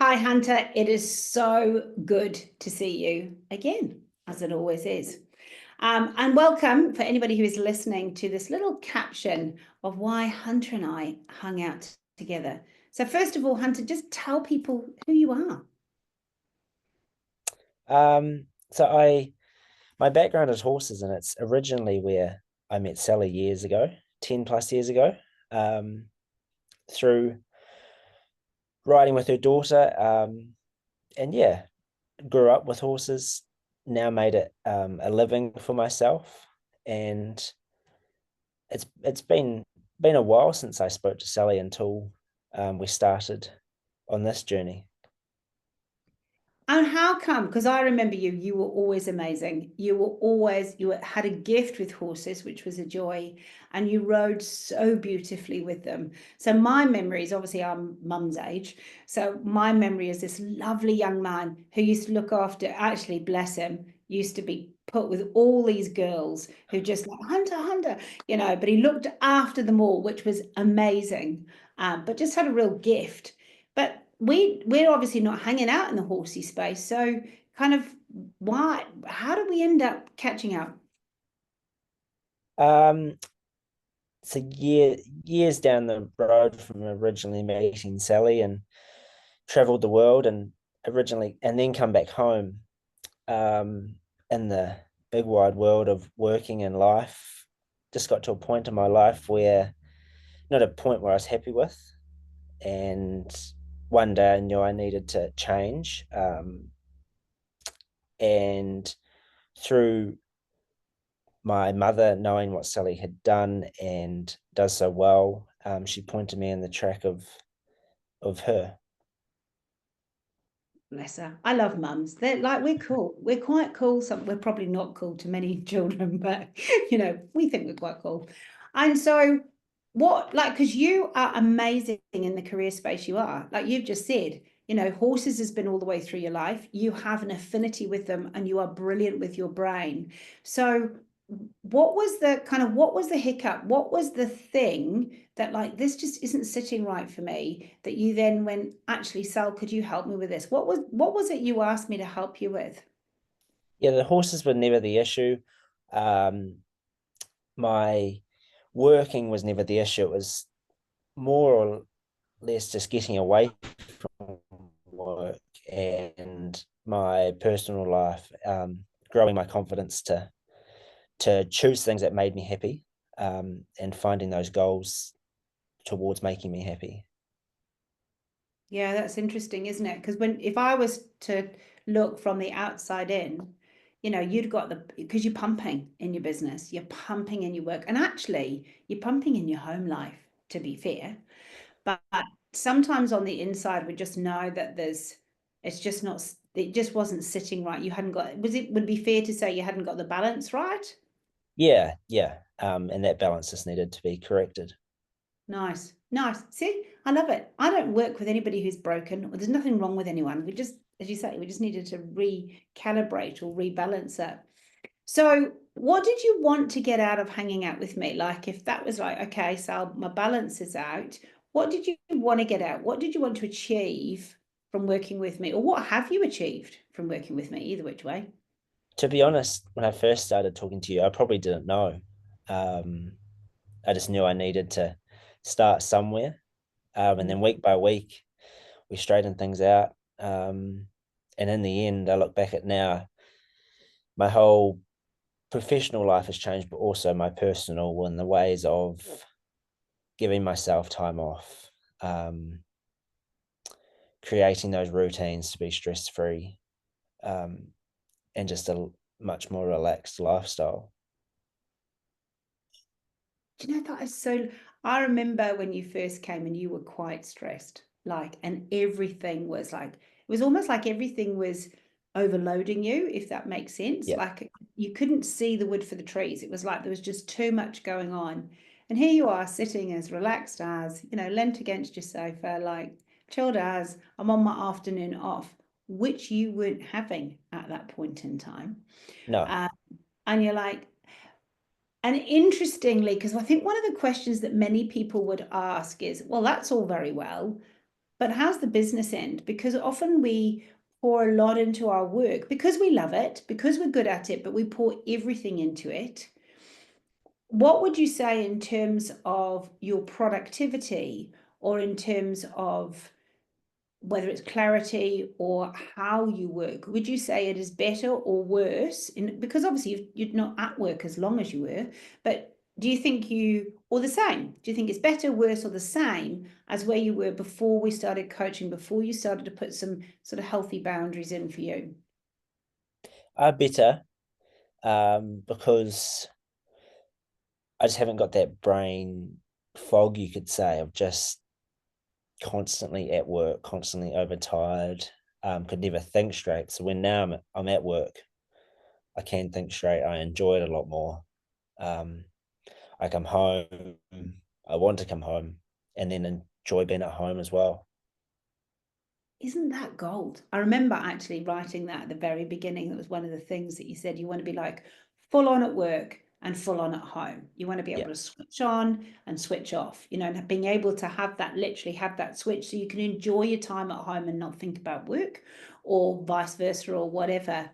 Hi, Hunter. It is so good to see you again, as it always is. And welcome for anybody who is listening to this little caption of why Hunter and I hung out together. So, first of all, Hunter, just tell people who you are. So my background is horses, and it's originally where I met Sally years ago, 10 plus years ago, um, through riding with her daughter. And yeah, grew up with horses, now made it a living for myself. And it's been a while since I spoke to Sally until we started on this journey. And how come? Because I remember you were always amazing. You had a gift with horses, which was a joy, and you rode so beautifully with them. So my memories, obviously I'm mum's age, so my memory is this lovely young man who used to look after, actually, bless him, used to be put with all these girls who just like, Hunter, Hunter, but he looked after them all, which was amazing, but just had a real gift. But we're obviously not hanging out in the horsey space. So kind of how did we end up catching up? Um, so years down the road from originally meeting Sally, and traveled the world, and originally and then come back home, in the big wide world of working and life. Just got to a point in my life where, not a point where I was happy with, and one day I knew I needed to change. And through my mother knowing what Sally had done and does so well, she pointed me in the track of her. Bless her. I love mums. They're like, we're cool. We're quite cool. Some we're probably not cool to many children, but we think we're quite cool. And so what, like, because you are amazing in the career space you are, like you've just said, horses has been all the way through your life. You have an affinity with them and you are brilliant with your brain. So what was the hiccup? What was the thing that, like, this just isn't sitting right for me, that you then went, actually, Sal, could you help me with this? What was it you asked me to help you with? Yeah, the horses were never the issue. Um, my working was never the issue. It was more or less just getting away from work and my personal life, growing my confidence to choose things that made me happy, and finding those goals towards making me happy. Yeah, that's interesting, isn't it? Because if I was to look from the outside in, you'd got because you're pumping in your business, you're pumping in your work, and actually you're pumping in your home life, to be fair. But sometimes on the inside, we just know that it's just not, it just wasn't sitting right. You hadn't got, would it be fair to say you hadn't got the balance right? Yeah. And that balance just needed to be corrected. Nice, nice. See, I love it. I don't work with anybody who's broken, or there's nothing wrong with anyone. We just, as you say, we just needed to recalibrate or rebalance it. So, what did you want to get out of hanging out with me? Like, if that was like, okay, so my balance is out, what did you want to get out? What did you want to achieve from working with me? Or what have you achieved from working with me? Either which way. To be honest, when I first started talking to you, I probably didn't know. Um, I just knew I needed to start somewhere. And Mm. then week by week, we straightened things out. And in the end, I look back at now, my whole professional life has changed, but also my personal, in the ways of giving myself time off, um, creating those routines to be stress free, um, and just a much more relaxed lifestyle. Do you know that is so? I remember when you first came and you were quite stressed, like, and everything was like, it was almost like everything was overloading you, if that makes sense. Yeah. Like you couldn't see the wood for the trees. It was like there was just too much going on. And here you are sitting as relaxed as, leant against your sofa, like chilled as I'm on my afternoon off, which you weren't having at that point in time. No. Uh, and you're like, and interestingly, because I think one of the questions that many people would ask is, well, that's all very well. But how's the business end? Because often we pour a lot into our work because we love it, because we're good at it, but we pour everything into it. What would you say in terms of your productivity or in terms of whether it's clarity or how you work? Would you say it is better or worse? Because obviously you're not at work as long as you were, but do you think or the same? Do you think it's better, worse, or the same as where you were before we started coaching, before you started to put some sort of healthy boundaries in for you? Are better, because I just haven't got that brain fog, you could say, of just constantly at work, constantly overtired, could never think straight. So when now I'm at work, I can think straight. I enjoy it a lot more. Um, I come home, I want to come home, and then enjoy being at home as well. Isn't that gold? I remember actually writing that at the very beginning. That was one of the things that you said you want to be like full on at work and full on at home. You want to be able Yeah, to switch on and switch off, and being able to have that, literally have that switch so you can enjoy your time at home and not think about work or vice versa or whatever.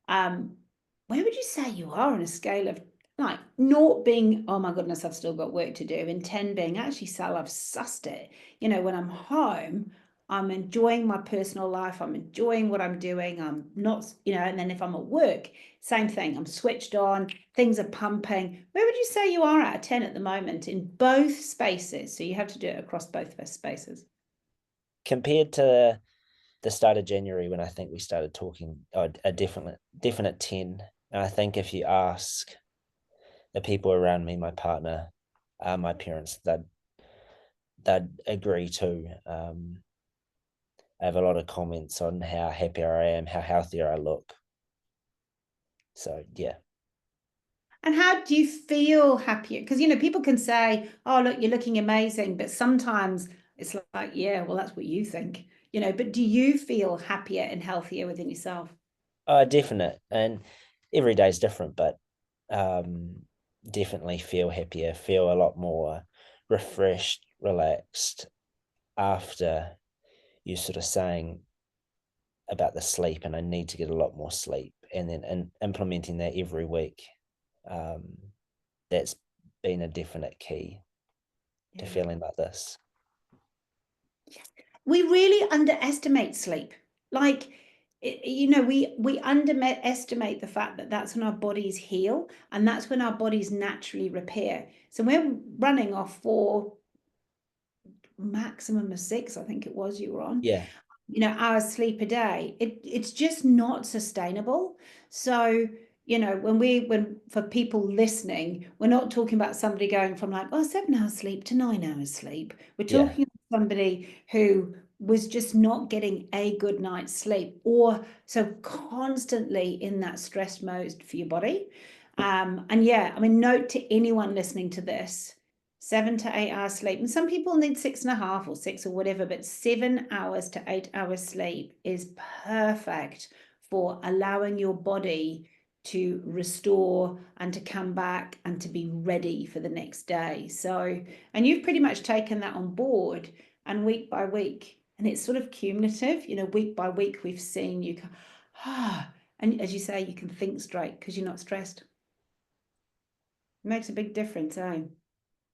Um, where would you say you are on a scale of like naught being, oh my goodness, I've still got work to do, and 10 being actually, Sal, I've sussed it. When I'm home, I'm enjoying my personal life. I'm enjoying what I'm doing. I'm not, and then if I'm at work, same thing. I'm switched on. Things are pumping. Where would you say you are out of 10 at the moment in both spaces? So you have to do it across both spaces. compared to the start of January when I think we started talking, a definite 10. And I think if you ask the people around me, my partner, my parents, they'd agree too. I have a lot of comments on how happier I am, how healthier I look. So yeah, And how do you feel happier? Because, people can say, oh, look, you're looking amazing. But sometimes it's like, yeah, well, that's what you think, but do you feel happier and healthier within yourself? definite. And every day is different, but um, definitely feel happier, feel a lot more refreshed, relaxed after you sort of saying about the sleep, and I need to get a lot more sleep, and then implementing that every week. Um, that's been a definite key to Yeah. feeling like this. We really underestimate sleep. Like, we underestimate the fact that that's when our bodies heal and that's when our bodies naturally repair. So we're running off for maximum of 6, I think it was you were on, Yeah, hours sleep a day. It's just not sustainable. So, when for people listening, we're not talking about somebody going from like, oh, 7 hours sleep to 9 hours sleep. We're yeah, talking about somebody who was just not getting a good night's sleep, or so constantly in that stress mode for your body. And yeah, I mean, note to anyone listening to this, 7 to 8 hours sleep. And some people need 6.5 or 6 or whatever, but 7 hours to 8 hours sleep is perfect for allowing your body to restore and to come back and to be ready for the next day. So, and you've pretty much taken that on board, and week by week, and it's sort of cumulative, week by week, we've seen you go, and as you say, you can think straight because you're not stressed. It makes a big difference, eh?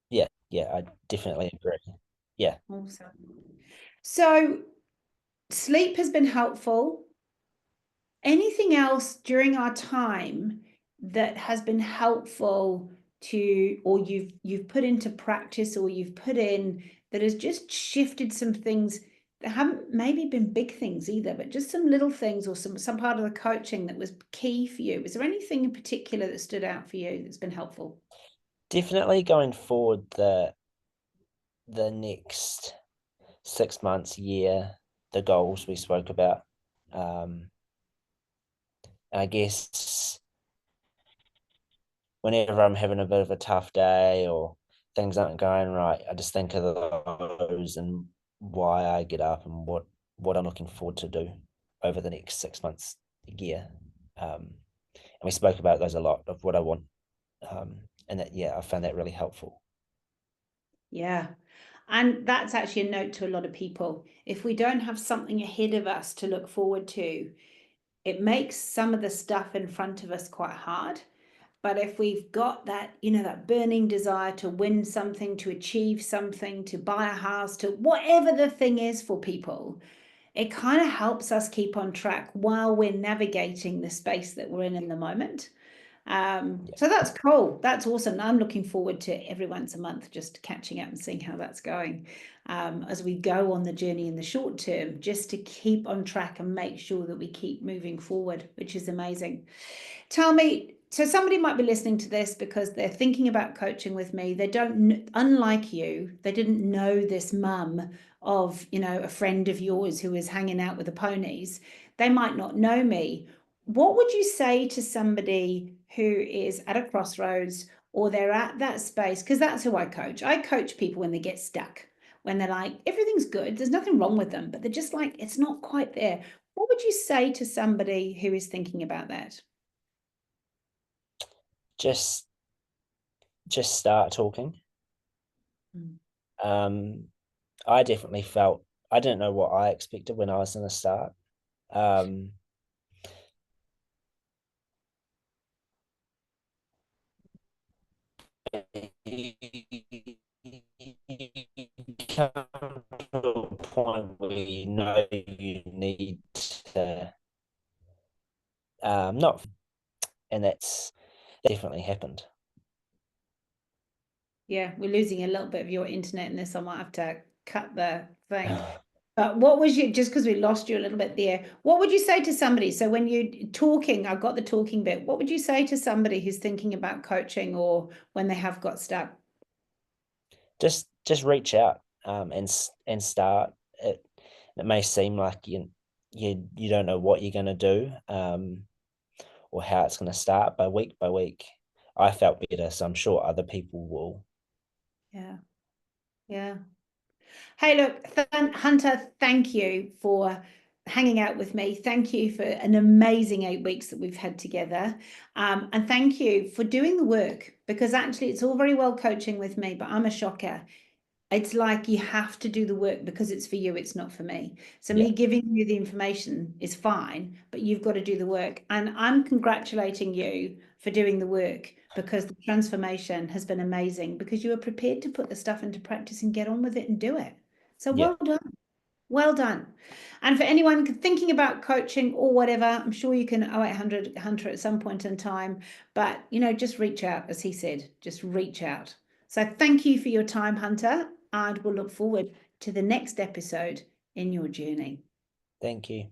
yeah, yeah. I definitely agree. Yeah, Awesome. So sleep has been helpful. Anything else during our time that has been helpful to, or you've put into practice, or you've put in, that has just shifted some things that haven't maybe been big things either, but just some little things, or some part of the coaching that was key for you? Was there anything in particular that stood out for you that's been helpful? definitely going forward, the next 6 months, year, the goals we spoke about. Um, I guess whenever I'm having a bit of a tough day or things aren't going right, I just think of those and why I get up and what I'm looking forward to do over the next 6 months, a year. And we spoke about those a lot of what I want. And that, yeah, I found that really helpful. Yeah. And that's actually a note to a lot of people. If we don't have something ahead of us to look forward to, it makes some of the stuff in front of us quite hard. But if we've got that, that burning desire to win something, to achieve something, to buy a house, to whatever the thing is for people, it kind of helps us keep on track while we're navigating the space that we're in the moment. So that's cool. That's awesome. I'm looking forward to every once a month just catching up and seeing how that's going as we go on the journey in the short term, just to keep on track and make sure that we keep moving forward, which is amazing. Tell me, so somebody might be listening to this because they're thinking about coaching with me. They don't, unlike you, they didn't know this mum of, a friend of yours who is hanging out with the ponies. They might not know me. What would you say to somebody who is at a crossroads or they're at that space? Because that's who I coach. I coach people when they get stuck, when they're like, everything's good, there's nothing wrong with them, but they're just like, it's not quite there. What would you say to somebody who is thinking about that? Just start talking. I definitely felt, I didn't know what I expected when I was in the start. You come to a point where you know you need to not, and that's definitely happened. Yeah, we're losing a little bit of your internet in this. I might have to cut the thing. But what was you, just because we lost you a little bit there, what would you say to somebody? So when you're talking, I've got the talking bit. What would you say to somebody who's thinking about coaching or when they have got stuck? Just reach out and start. It may seem like you don't know what you're going to do or how it's going to start, by week I felt better, so I'm sure other people will. Yeah. Yeah. Hey, look, Hunter, thank you for hanging out with me. Thank you for an amazing 8 weeks that we've had together. And thank you for doing the work, because actually it's all very well coaching with me, but I'm a shocker. It's like you have to do the work because it's for you, it's not for me. So Yeah, me giving you the information is fine, but you've got to do the work. And I'm congratulating you for doing the work, because the transformation has been amazing, because you were prepared to put the stuff into practice and get on with it and do it. So yeah. well done. Well done. And for anyone thinking about coaching or whatever, I'm sure you can 0800 Hunter at some point in time, but just reach out, as he said, just reach out. So thank you for your time, Hunter, and we'll look forward to the next episode in your journey. Thank you.